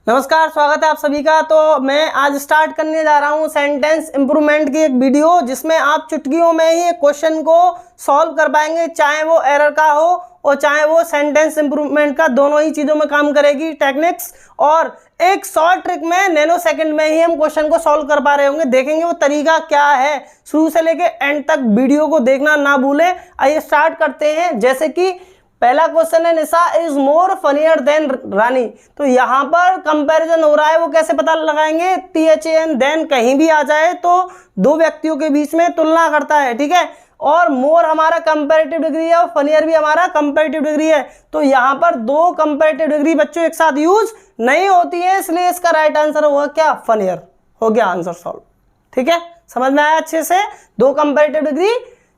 नमस्कार, स्वागत है आप सभी का। तो मैं आज स्टार्ट करने जा रहा हूं सेंटेंस इंप्रूवमेंट की एक वीडियो, जिसमें आप चुटकियों में ही एक क्वेश्चन को सॉल्व कर पाएंगे, चाहे वो एरर का हो और चाहे वो सेंटेंस इंप्रूवमेंट का। दोनों ही चीज़ों में काम करेगी टेक्निक्स, और एक शॉर्ट ट्रिक में नैनो सेकंड में ही हम क्वेश्चन को सॉल्व कर पा रहे होंगे। देखेंगे वो तरीका क्या है, शुरू से लेके एंड तक वीडियो को देखना ना भूलें। आइए स्टार्ट करते हैं। जैसे कि पहला क्वेश्चन है, निशा इज मोर फनियर देन रानी। तो यहाँ पर कंपैरिजन हो रहा है, वो कैसे पता लगाएंगे? THAN देन कहीं भी आ जाए तो दो व्यक्तियों के बीच में तुलना करता है, ठीक है। और मोर हमारा कंपैरेटिव डिग्री है और फनियर भी हमारा कंपैरेटिव डिग्री है। तो यहाँ पर दो कंपैरेटिव डिग्री बच्चों एक साथ यूज नहीं होती है, इसलिए इसका राइट आंसर होगा क्या? फनियर। हो गया आंसर सॉल्व, ठीक है। समझ में आया अच्छे से? दो कंपैरेटिव डिग्री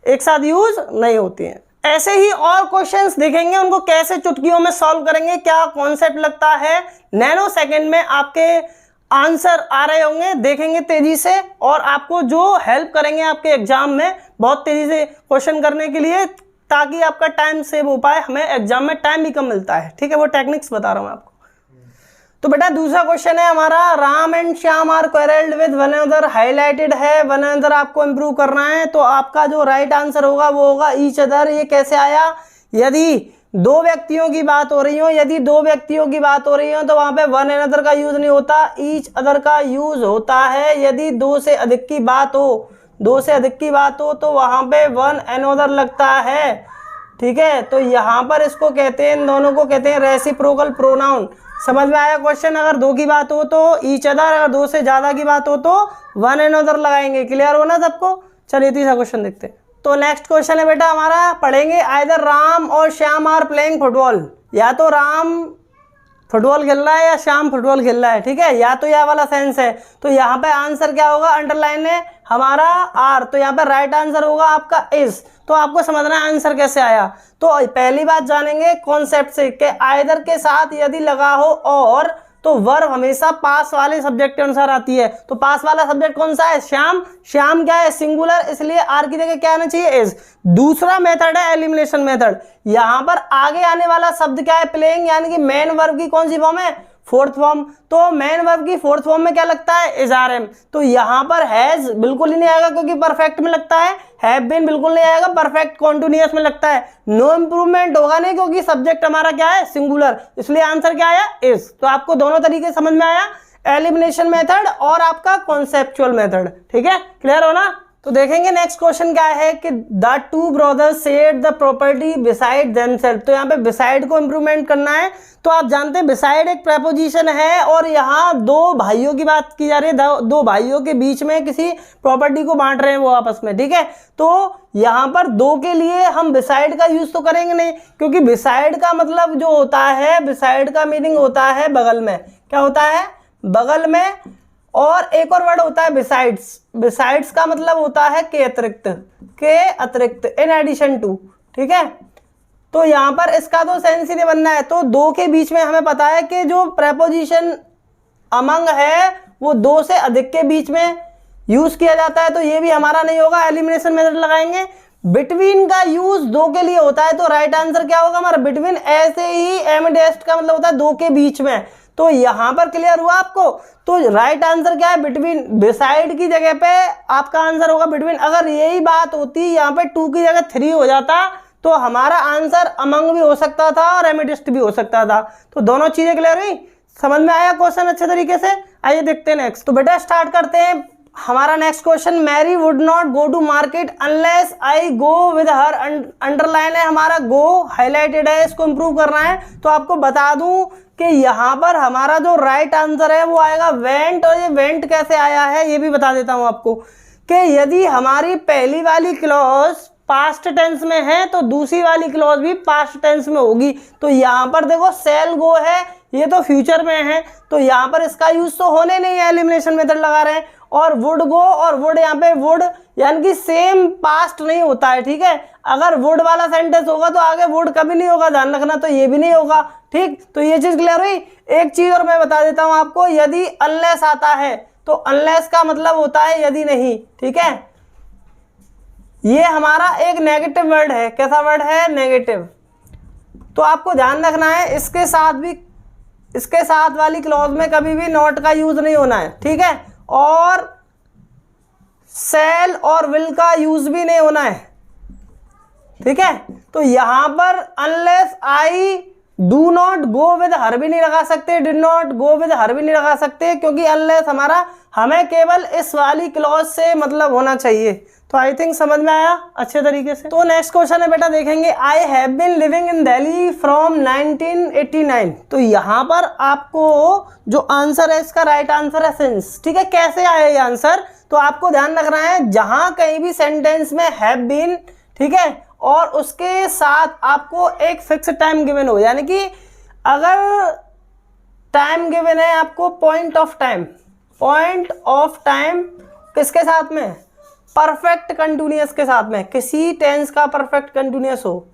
एक साथ यूज नहीं होती है। ऐसे ही और क्वेश्चंस देखेंगे, उनको कैसे चुटकियों में सॉल्व करेंगे, क्या कॉन्सेप्ट लगता है। नैनो सेकंड में आपके आंसर आ रहे होंगे, देखेंगे तेजी से, और आपको जो हेल्प करेंगे आपके एग्जाम में बहुत तेजी से क्वेश्चन करने के लिए, ताकि आपका टाइम सेव हो पाए। हमें एग्जाम में टाइम भी कम मिलता है, ठीक है। वो टेक्निक्स बता रहा हूँ आपको। तो बेटा दूसरा क्वेश्चन है हमारा, Ram and Shyam are quarrelled with one another, highlighted है, वन अनदर आपको इंप्रूव करना है। तो आपका जो राइट आंसर होगा वो होगा ईच अदर। ये कैसे आया? यदि दो व्यक्तियों की बात हो रही हो, यदि दो व्यक्तियों की बात हो रही हो तो वहां पे वन अनदर का यूज नहीं होता, ईच अदर का यूज होता है। यदि दो से अधिक की बात हो, दो से अधिक की बात हो तो वहां पे वन अनदर लगता है, ठीक है। तो यहाँ पर इसको कहते हैं, इन दोनों को कहते हैं रेसिप्रोकल प्रोनाउन। समझ में आया क्वेश्चन? अगर दो की बात हो तो ईच अदर, अगर दो से ज्यादा की बात हो तो वन अनदर लगाएंगे। क्लियर हो ना सबको? चलिए तीसरा क्वेश्चन देखते हैं। तो नेक्स्ट क्वेश्चन है बेटा हमारा, पढ़ेंगे आइदर राम और श्याम आर प्लेइंग फुटबॉल। या तो राम फुटबॉल खेल रहा है या श्याम फुटबॉल खेल रहा है, ठीक है। या तो यह वाला सेंस है। तो यहाँ पे आंसर क्या होगा? अंडरलाइन है हमारा आर, तो यहाँ पे राइट आंसर होगा आपका इज। तो आपको समझना है आंसर कैसे आया। तो पहली बात जानेंगे कॉन्सेप्ट से कि आइदर के साथ यदि लगा हो और, तो वर्ब हमेशा पास वाले सब्जेक्ट के अनुसार आती है। तो पास वाला सब्जेक्ट कौन सा है? श्याम। श्याम क्या है? सिंगुलर, इसलिए आर की जगह क्या आना चाहिए? इज। दूसरा मेथड है एलिमिनेशन मेथड। यहां पर आगे आने वाला शब्द क्या है? प्लेइंग, यानी कि मेन वर्ब की कौन सी फॉर्म है? Fourth form. तो मेन वर्ब की फोर्थ फॉर्म में क्या लगता है? Is are am. तो यहां पर हैज बिल्कुल ही नहीं आएगा क्योंकि परफेक्ट में लगता है, हैव बीन बिल्कुल नहीं आएगा, परफेक्ट कॉन्टिन्यूअस में लगता है। नो इंप्रूवमेंट होगा नहीं क्योंकि सब्जेक्ट हमारा क्या है? सिंगुलर, इसलिए आंसर क्या आया? इज। तो आपको दोनों तरीके समझ में आया, एलिमिनेशन मेथड और आपका कॉन्सेप्चुअल मेथड, ठीक है। क्लियर हो ना? तो देखेंगे नेक्स्ट क्वेश्चन क्या है कि the two brothers shared the property beside themselves. तो यहाँ पे बिसाइड को इंप्रूवमेंट करना है। तो आप जानते हैं बिसाइड एक प्रेपोजिशन है, और यहाँ दो भाइयों की बात की जा रही है, दो भाइयों के बीच में किसी प्रॉपर्टी को बांट रहे हैं वो आपस में, ठीक है। तो यहाँ पर दो के लिए हम बिसाइड का यूज तो करेंगे नहीं, क्योंकि बिसाइड का मतलब जो होता है, बिसाइड का मीनिंग होता है बगल में। क्या होता है? बगल में। और एक और वर्ड होता है बिसाइड्स। बिसाइड्स का मतलब होता है के अतिरिक्त, के अतिरिक्त, इन एडिशन टू, ठीक है। तो यहां पर इसका तो सेंस ही नहीं बनना है। तो दो के बीच में हमें पता है कि जो प्रेपोजिशन अमंग है वो दो से अधिक के बीच में यूज किया जाता है, तो ये भी हमारा नहीं होगा, एलिमिनेशन मेथड लगाएंगे। बिटवीन का यूज दो के लिए होता है, तो राइट आंसर क्या होगा हमारा? बिटवीन। ऐसे ही एमिडेस्ट का मतलब होता है दो के बीच में। तो यहां पर क्लियर हुआ आपको? तो राइट आंसर क्या है? बिटवीन। बिसाइड की जगह पे आपका आंसर होगा बिटवीन। अगर यही बात होती यहाँ पे टू की जगह थ्री हो जाता तो हमारा आंसर अमंग भी हो सकता था और एमिडेस्ट भी हो सकता था। तो दोनों चीजें क्लियर हुई? समझ में आया क्वेश्चन अच्छे तरीके से? आइए देखते हैं नेक्स्ट। तो बेटा स्टार्ट करते हैं हमारा next question. Mary would not go to market unless I go with her. Underline है हमारा, गो हाईलाइटेड है, इसको इंप्रूव करना है। तो आपको बता दूं कि यहाँ पर हमारा जो राइट आंसर है वो आएगा वेंट। और ये वेंट कैसे आया है ये भी बता देता हूं आपको, कि यदि हमारी पहली वाली क्लॉज पास्ट टेंस में है तो दूसरी वाली क्लॉज भी पास्ट टेंस में होगी। तो यहाँ पर देखो सेल गो है, ये तो फ्यूचर में है, तो यहाँ पर इसका यूज तो होने नहीं है, एलिमिनेशन मेथड लगा रहे हैं। और वुड गो और वुड, यहाँ पे वुड यानी कि सेम पास्ट नहीं होता है, ठीक है। अगर वुड वाला सेंटेंस होगा तो आगे वुड कभी नहीं होगा, ध्यान रखना। तो ये भी नहीं होगा, ठीक। तो ये चीज क्लियर हुई। एक चीज और मैं बता देता हूं आपको, यदि अनलेस आता है तो अनलेस का मतलब होता है यदि नहीं, ठीक है। ये हमारा एक नेगेटिव वर्ड है। कैसा वर्ड है? नेगेटिव। तो आपको ध्यान रखना है, इसके साथ भी इसके साथ वाली क्लॉज में कभी भी नॉट का यूज नहीं होना है, ठीक है। और शैल और विल का यूज भी नहीं होना है, ठीक है। तो यहां पर unless I do not go with हर भी नहीं लगा सकते, डिड नॉट गो विद हर भी नहीं लगा सकते, क्योंकि अनलेस हमें केवल इस वाली क्लॉज से मतलब होना चाहिए। तो आई थिंक समझ में आया अच्छे तरीके से। तो नेक्स्ट क्वेश्चन है बेटा, देखेंगे I have been living in Delhi from 1989। तो यहाँ पर आपको जो आंसर है इसका राइट आंसर है सिंस, ठीक है। कैसे आया ये आंसर, तो आपको ध्यान रखना है जहां कहीं भी सेंटेंस में हैव बीन, ठीक है, और उसके साथ आपको एक फिक्स टाइम गिवन हो, यानी कि अगर टाइम गिवन है आपको पॉइंट ऑफ टाइम किसके साथ में, परफेक्ट कंटिन्यूअस के साथ में, किसी टेंस का परफेक्ट कंटिन्यूअस हो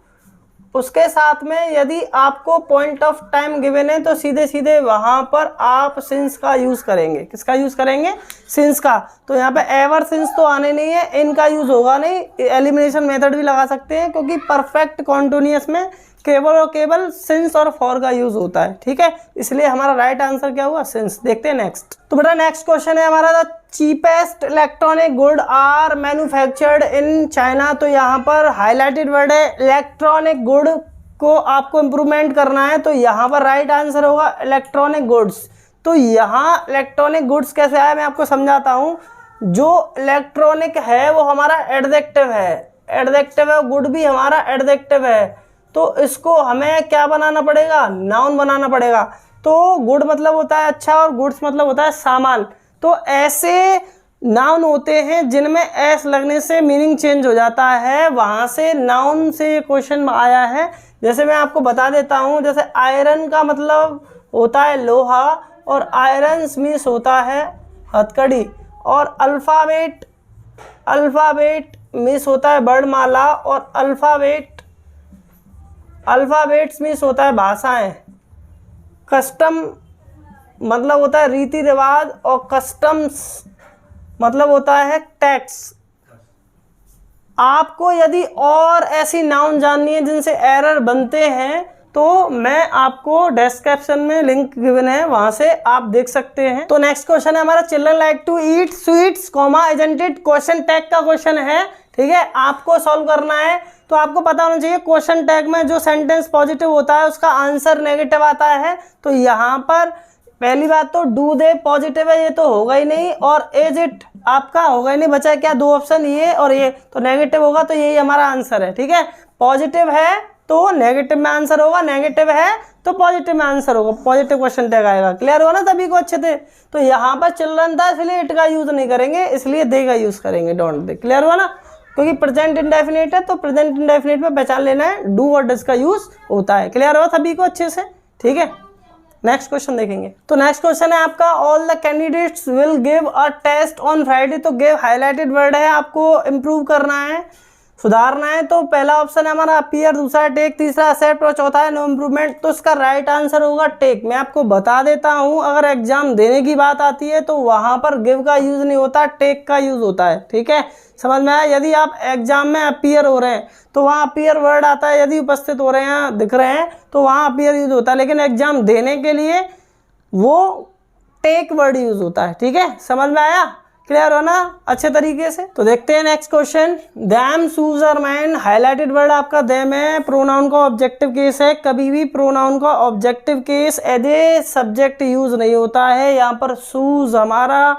उसके साथ में यदि आपको पॉइंट ऑफ टाइम गिवन है तो सीधे सीधे वहां पर आप सिंस का यूज करेंगे। किसका यूज करेंगे, सिंस का। तो यहाँ पे एवर सिंस तो आने नहीं है, इनका यूज होगा नहीं, एलिमिनेशन मेथड भी लगा सकते हैं, क्योंकि परफेक्ट कॉन्टिन्यूअस में केवल और केवल सिंस और फॉर का यूज होता है, ठीक है। इसलिए हमारा राइट आंसर क्या हुआ, सिंस। देखते हैं नेक्स्ट। तो बेटा नेक्स्ट क्वेश्चन है हमारा, the cheapest electronic good are manufactured in China. तो यहाँ पर हाईलाइटेड वर्ड है इलेक्ट्रॉनिक गुड को आपको इंप्रूवमेंट करना है, तो यहाँ पर राइट आंसर होगा इलेक्ट्रॉनिक गुड्स। तो यहाँ इलेक्ट्रॉनिक गुड्स कैसे आया मैं आपको समझाता हूँ। जो इलेक्ट्रॉनिक है वो हमारा एडजेक्टिव है, गुड भी हमारा एडजेक्टिव है, तो इसको हमें क्या बनाना पड़ेगा, नाउन बनाना पड़ेगा। तो गुड मतलब होता है अच्छा और गुड्स मतलब होता है सामान। तो ऐसे नाउन होते हैं जिनमें एस लगने से मीनिंग चेंज हो जाता है, वहां से नाउन से ये क्वेश्चन आया है। जैसे मैं आपको बता देता हूं, जैसे आयरन का मतलब होता है लोहा और आयरन मींस होता है हथकड़ी, और अल्फाबेट मींस होता है वर्णमाला, और अल्फाबेट्स मींस होता है भाषाएं। कस्टम मतलब होता है रीति रिवाज, और कस्टम्स मतलब होता है टैक्स। आपको यदि और ऐसी नाउन जाननी है जिनसे एरर बनते हैं तो मैं आपको डिस्क्रिप्शन में लिंक गिवन है, वहां से आप देख सकते हैं। तो नेक्स्ट क्वेश्चन है हमारा, children like to eat sweets, isn't it, question tag का क्वेश्चन है, ठीक है। आपको सॉल्व करना है तो आपको पता होना चाहिए क्वेश्चन टैग में जो सेंटेंस पॉजिटिव होता है उसका आंसर नेगेटिव आता है। तो यहाँ पर पहली बात तो डू दे पॉजिटिव है, ये तो होगा ही नहीं, और इज इट आपका होगा ही नहीं, बचा है क्या, दो ऑप्शन ये और ये, तो नेगेटिव होगा, तो यही हमारा आंसर है, ठीक है। पॉजिटिव है तो नेगेटिव में आंसर होगा, नेगेटिव है तो पॉजिटिव में आंसर होगा, पॉजिटिव क्वेश्चन टैग आएगा। क्लियर हुआ ना सभी को अच्छे से। तो यहाँ पर चिल्ड्रन था इसलिए इट का यूज नहीं करेंगे, इसलिए दे का यूज करेंगे, डोंट दे। क्लियर हुआ ना, क्योंकि प्रेजेंट इंडेफिनिट है तो प्रेजेंट इंडेफिनिट में पहचान लेना है डू और डज का यूज होता है। क्लियर हुआ सभी को अच्छे से, ठीक है। नेक्स्ट क्वेश्चन देखेंगे। तो नेक्स्ट क्वेश्चन है आपका, all the candidates will give a test on Friday. तो गिव हाईलाइटेड वर्ड है, आपको इंप्रूव करना है, सुधारना है। तो पहला ऑप्शन है हमारा अपीयर, दूसरा टेक, तीसरा एक्सेप्ट और चौथा है नो इम्प्रूवमेंट। तो इसका राइट आंसर होगा टेक। मैं आपको बता देता हूं, अगर एग्जाम देने की बात आती है तो वहां पर गिव का यूज नहीं होता, टेक का यूज होता है, ठीक है। समझ में आया। यदि आप एग्जाम में अपीयर हो रहे हैं तो वहाँ अपीयर वर्ड आता है, यदि उपस्थित हो रहे हैं दिख रहे हैं तो वहाँ अपीयर यूज होता है, लेकिन एग्जाम देने के लिए वो टेक वर्ड यूज होता है, ठीक है। समझ में आया, क्लियर हो ना अच्छे तरीके से। तो देखते हैं next question, them shoes are mine. Highlighted word आपका दैम है, प्रोनाउन का ऑब्जेक्टिव केस है। कभी भी प्रोनाउन का objective case as a subject use नहीं होता है। यहाँ पर शूज हमारा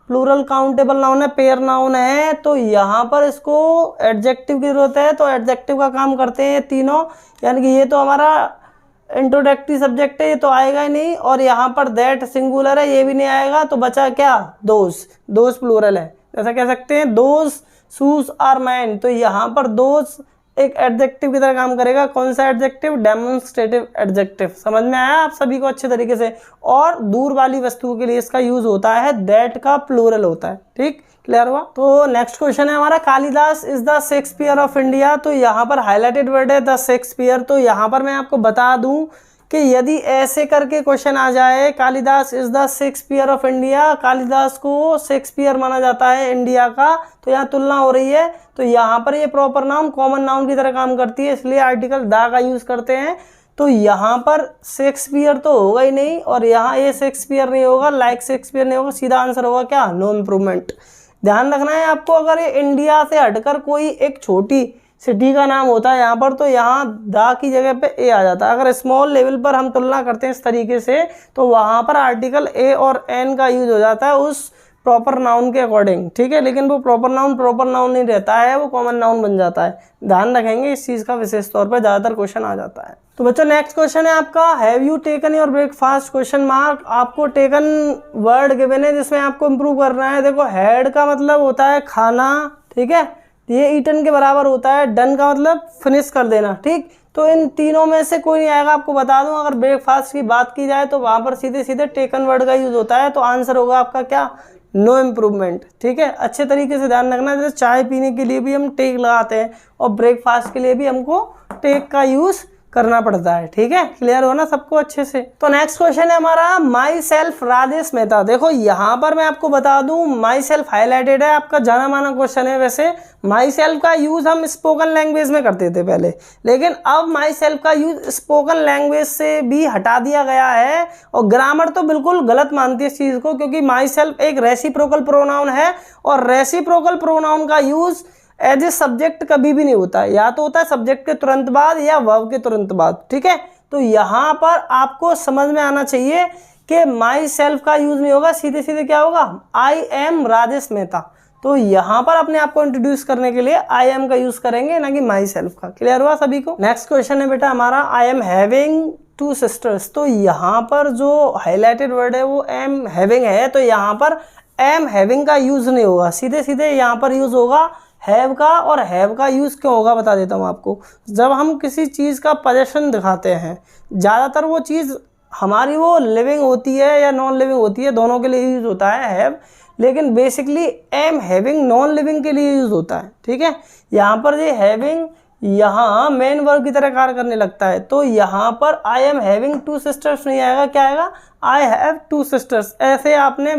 प्लूरल काउंटेबल नाउन है, पेयर नाउन है, तो यहाँ पर इसको एडजेक्टिव की जरूरत है, तो एडजेक्टिव का काम करते हैं तीनों। यानी कि ये तो हमारा इंट्रोडक्टरी सब्जेक्ट है, ये तो आएगा ही नहीं, और यहाँ पर दैट सिंगुलर है, ये भी नहीं आएगा। तो बचा क्या, दोज प्लूरल है, ऐसा कह सकते हैं दोज शूज आर मैन। तो यहाँ पर दोज एक एडजेक्टिव की तरह काम करेगा। कौन सा एडजेक्टिव, डेमोन्स्ट्रेटिव एडजेक्टिव। समझ में आया आप सभी को अच्छे तरीके से। और दूर वाली वस्तुओं के लिए इसका यूज होता है, दैट का प्लूरल होता है, ठीक। क्लियर हुआ। तो नेक्स्ट क्वेश्चन है हमारा, Kalidas is the Shakespeare of India. तो यहाँ पर हाईलाइटेड वर्ड है द शेक्सपियर। तो यहाँ पर मैं आपको बता दूं कि यदि ऐसे करके क्वेश्चन आ जाए, Kalidas is the Shakespeare of India, Kalidas को शेक्सपियर माना जाता है इंडिया का, तो यहाँ तुलना हो रही है, तो यहाँ पर ये प्रॉपर नाउन कॉमन नाउन की तरह काम करती है, इसलिए आर्टिकल द का यूज करते हैं। तो यहाँ पर शेक्सपियर तो होगा ही नहीं, और यहाँ ये शेक्सपियर नहीं होगा, लाइक शेक्सपियर नहीं होगा, सीधा आंसर होगा क्या, नो इम्प्रूवमेंट। ध्यान रखना है आपको, अगर ये इंडिया से हटकर कोई एक छोटी सिटी का नाम होता है यहाँ पर, तो यहाँ दा की जगह पे ए आ जाता है। अगर स्मॉल लेवल पर हम तुलना करते हैं इस तरीके से, तो वहाँ पर आर्टिकल ए और एन का यूज हो जाता है उस प्रॉपर नाउन के अकॉर्डिंग, ठीक है। लेकिन वो प्रॉपर नाउन नहीं रहता है, वो कॉमन नाउन बन जाता है। ध्यान रखेंगे इस चीज़ का, विशेष तौर पर ज़्यादातर क्वेश्चन आ जाता है। तो बच्चों नेक्स्ट क्वेश्चन है आपका, have you taken your breakfast question mark. आपको टेकन वर्ड गिवन है जिसमें आपको इंप्रूव करना है। देखो हैड का मतलब होता है खाना, ठीक है, ये ईटन के बराबर होता है। डन का मतलब फिनिश कर देना, ठीक। तो इन तीनों में से कोई नहीं आएगा। आपको बता दूं, अगर ब्रेकफास्ट की बात की जाए तो वहां पर सीधे सीधे टेकन वर्ड का यूज होता है, तो आंसर होगा आपका क्या, नो इम्प्रूवमेंट, ठीक है। अच्छे तरीके से ध्यान रखना, जैसे चाय पीने के लिए भी हम टेक लगाते हैं और ब्रेकफास्ट के लिए भी हमको टेक का यूज करना पड़ता है, ठीक है। क्लियर हो ना सबको अच्छे से। तो नेक्स्ट क्वेश्चन है हमारा, माई सेल्फ राजेश मेहता। देखो यहाँ पर मैं आपको बता दूं, माई सेल्फ हाईलाइटेड है, आपका जाना माना क्वेश्चन है। वैसे माई सेल्फ का यूज हम स्पोकन लैंग्वेज में करते थे पहले, लेकिन अब माई सेल्फ का यूज स्पोकन लैंग्वेज से भी हटा दिया गया है। और ग्रामर तो बिल्कुल गलत मानती है इस चीज को, क्योंकि माई सेल्फ एक रेसिप्रोकल प्रोनाउन है, और रेसिप्रोकल प्रोनाउन का यूज एज ए सब्जेक्ट कभी भी नहीं होता है, या तो होता है सब्जेक्ट के तुरंत बाद या वर्ब के तुरंत बाद, ठीक है। तो यहाँ पर आपको समझ में आना चाहिए कि माई सेल्फ का यूज नहीं होगा, सीधे सीधे क्या होगा, आई एम राजेश मेहता। तो यहाँ पर अपने आप को इंट्रोड्यूस करने के लिए आई एम का यूज करेंगे, ना कि माई सेल्फ का। क्लियर हुआ सभी को। नेक्स्ट क्वेश्चन है बेटा हमारा, आई एम हैविंग 2 सिस्टर्स। तो यहाँ पर जो हाईलाइटेड वर्ड है वो एम हैविंग है, तो यहाँ पर एम हैविंग का यूज नहीं होगा, सीधे सीधे यहाँ पर यूज होगा हैव का। और हैव का यूज क्यों होगा बता देता हूँ आपको। जब हम किसी चीज़ का पोजेशन दिखाते हैं, ज़्यादातर वो चीज़ हमारी वो लिविंग होती है या नॉन लिविंग होती है, दोनों के लिए यूज होता है हैव, लेकिन basically am having non living के लिए यूज होता है, ठीक है। यहाँ पर ये हैविंग यहाँ मेन वर्ब की तरह कार्य करने लगता है, तो यहाँ पर आई एम हैविंग 2 सिस्टर्स नहीं आएगा, क्या आएगा, आई हैव 2 सिस्टर्स। ऐसे आपने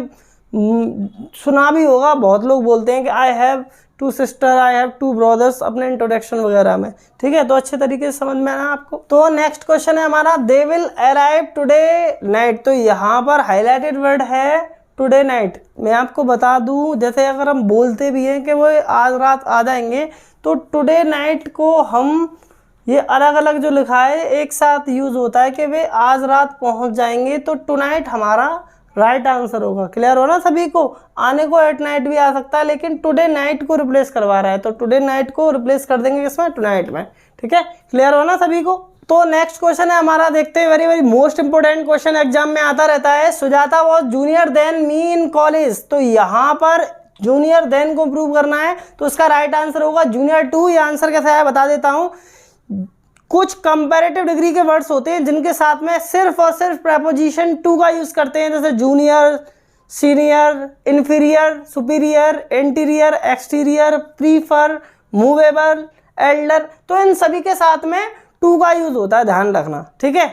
सुना भी होगा, बहुत लोग बोलते हैं कि I have 2 sister, I have 2 brothers अपने इंट्रोडक्शन वगैरह में, ठीक है। तो अच्छे तरीके से समझ में आना आपको। तो नेक्स्ट क्वेश्चन है हमारा, they will arrive today night. तो यहाँ पर हाईलाइटेड वर्ड है टुडे नाइट। मैं आपको बता दूं, जैसे अगर हम बोलते भी हैं कि वो आज रात आ जाएंगे, तो टुडे नाइट को हम ये अलग अलग जो लिखा है एक साथ यूज होता है कि वे आज रात पहुंच जाएंगे, तो टुनाइट हमारा राइट आंसर होगा। क्लियर हो ना सभी को। आने को एट नाइट भी आ सकता है, लेकिन टुडे नाइट को रिप्लेस करवा रहा है, तो टुडे नाइट को रिप्लेस कर देंगे किसमें, टुनाइट में, ठीक है। क्लियर हो ना सभी को। तो नेक्स्ट क्वेश्चन है हमारा, देखते हैं, very very most important question exam में आता रहता है। Sujata was junior than me in college. तो यहाँ पर जूनियर देन को प्रूव करना है, तो इसका राइट आंसर होगा जूनियर 2। ये आंसर कैसा है बता देता हूँ। कुछ कंपैरेटिव डिग्री के वर्ड्स होते हैं जिनके साथ में सिर्फ और सिर्फ प्रेपोजिशन टू का यूज करते हैं, जैसे junior, senior, inferior, superior, interior, exterior, prefer, movable, Elder. तो इन सभी के साथ में टू का यूज होता है, ध्यान रखना, ठीक है।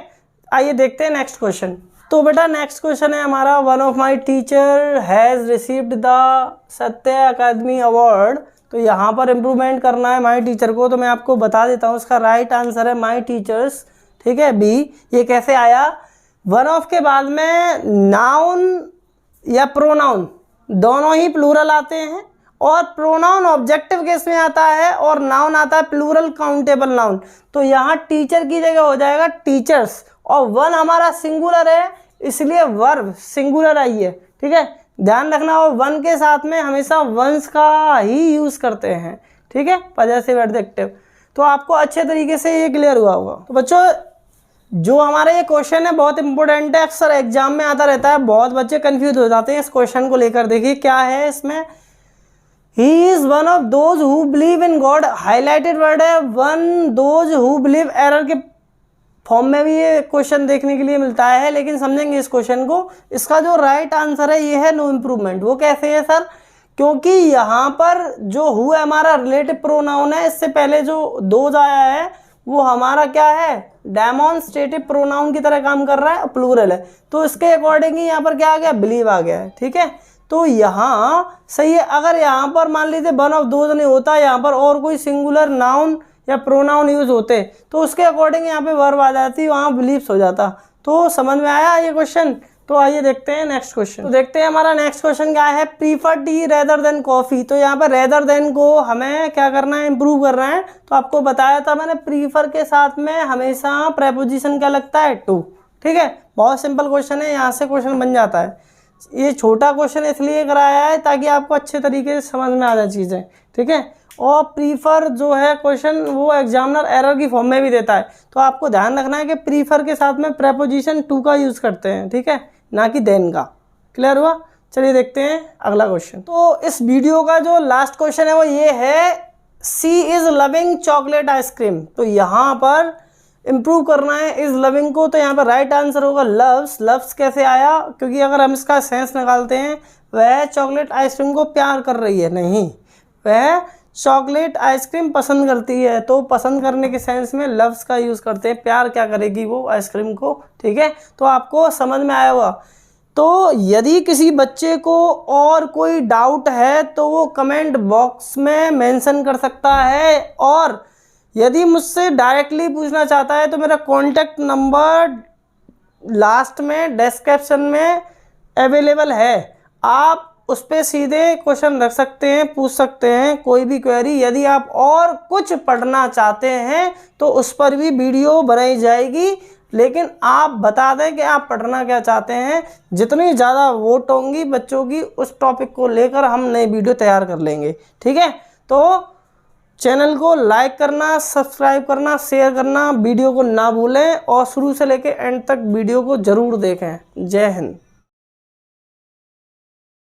आइए देखते हैं नेक्स्ट क्वेश्चन। तो बेटा नेक्स्ट क्वेश्चन है हमारा, one of my teacher has received the सत्य अकादमी अवार्ड। तो यहाँ पर इम्प्रूवमेंट करना है माई टीचर को, तो मैं आपको बता देता हूँ इसका राइट आंसर है माई टीचर्स, ठीक है, बी। ये कैसे आया, वन ऑफ के बाद में नाउन या प्रोनाउन दोनों ही प्लूरल आते हैं, और प्रोनाउन ऑब्जेक्टिव केस में आता है और नाउन आता है प्लूरल काउंटेबल नाउन। तो यहाँ टीचर की जगह हो जाएगा टीचर्स, और वन हमारा सिंगुलर है इसलिए वर्ब सिंगुलर आई है, ठीक है। ध्यान रखना, और वन के साथ में हमेशा वंस का ही यूज करते हैं, ठीक है, पॉजेसिव एडजेक्टिव। तो आपको अच्छे तरीके से ये क्लियर हुआ होगा। तो बच्चों जो हमारा ये क्वेश्चन है बहुत इंपॉर्टेंट है, अक्सर एग्जाम में आता रहता है, बहुत बच्चे कंफ्यूज हो जाते हैं इस क्वेश्चन को लेकर। देखिए क्या है इसमें, he is one of those who believe in God. Highlighted word है one, those who believe, error के फॉर्म में भी ये क्वेश्चन देखने के लिए मिलता है, लेकिन समझेंगे इस क्वेश्चन को। इसका जो राइट आंसर है ये है नो इम्प्रूवमेंट। वो कैसे है सर, क्योंकि यहाँ पर जो हु है हमारा रिलेटिव प्रोनाउन है, इससे पहले जो दोज आया है वो हमारा क्या है, डेमोन्स्ट्रेटिव प्रोनाउन की तरह काम कर रहा है, प्लूरल है, तो इसके अकॉर्डिंग ही यहाँ पर क्या आ गया, बिलीव आ गया है, ठीक है। तो यहाँ सही है। अगर यहाँ पर मान लीजिए वन ऑफ दोज नहीं होता, यहाँ पर और कोई सिंगुलर नाउन या प्रोनाउन यूज होते तो उसके अकॉर्डिंग यहाँ पे वर्ब आ जाती, वहाँ बिलीव्स हो जाता। तो समझ में आया ये क्वेश्चन। तो आइए देखते हैं नेक्स्ट क्वेश्चन। तो देखते हैं हमारा नेक्स्ट क्वेश्चन क्या है, prefer T rather than coffee. तो यहाँ पर रेदर देन को हमें क्या करना है, इंप्रूव करना है। तो आपको बताया था मैंने, प्रीफर के साथ में हमेशा प्रेपोजिशन क्या लगता है, टू। ठीक है, बहुत सिंपल क्वेश्चन है, यहाँ से क्वेश्चन बन जाता है। ये छोटा क्वेश्चन इसलिए कराया है ताकि आपको अच्छे तरीके से समझ में आ जाए चीज़ें। ठीक है, और प्रीफर जो है क्वेश्चन वो एग्जामिनर एरर की फॉर्म में भी देता है। तो आपको ध्यान रखना है कि प्रीफर के साथ में प्रेपोजिशन टू का यूज़ करते हैं, ठीक है, ना कि देन का। क्लियर हुआ? चलिए देखते हैं अगला क्वेश्चन। तो इस वीडियो का जो लास्ट क्वेश्चन है वो ये है, सी इज़ लविंग चॉकलेट आइसक्रीम। तो यहाँ पर इम्प्रूव करना है इज़ लविंग को। तो यहाँ पर राइट आंसर होगा लव्स। लव्स कैसे आया, क्योंकि अगर हम इसका सेंस निकालते हैं, वह चॉकलेट आइसक्रीम को प्यार कर रही है, नहीं, वह चॉकलेट आइसक्रीम पसंद करती है। तो पसंद करने के सेंस में लव्स का यूज़ करते हैं, प्यार क्या करेगी वो आइसक्रीम को। ठीक है, तो आपको समझ में आया होगा। तो यदि किसी बच्चे को और कोई डाउट है तो वो कमेंट बॉक्स में मेंशन कर सकता है, और यदि मुझसे डायरेक्टली पूछना चाहता है तो मेरा कॉन्टैक्ट नंबर लास्ट में डिस्क्रिप्शन में अवेलेबल है। आप उस पर सीधे क्वेश्चन रख सकते हैं, पूछ सकते हैं कोई भी क्वेरी। यदि आप और कुछ पढ़ना चाहते हैं तो उस पर भी वीडियो बनाई जाएगी, लेकिन आप बता दें कि आप पढ़ना क्या चाहते हैं। जितनी ज़्यादा वोट होंगी बच्चों की, उस टॉपिक को लेकर हम नई वीडियो तैयार कर लेंगे। ठीक है, तो चैनल को लाइक करना, सब्सक्राइब करना, शेयर करना, वीडियो को ना भूलें, और शुरू से लेकर एंड तक वीडियो को ज़रूर देखें। जय हिंद।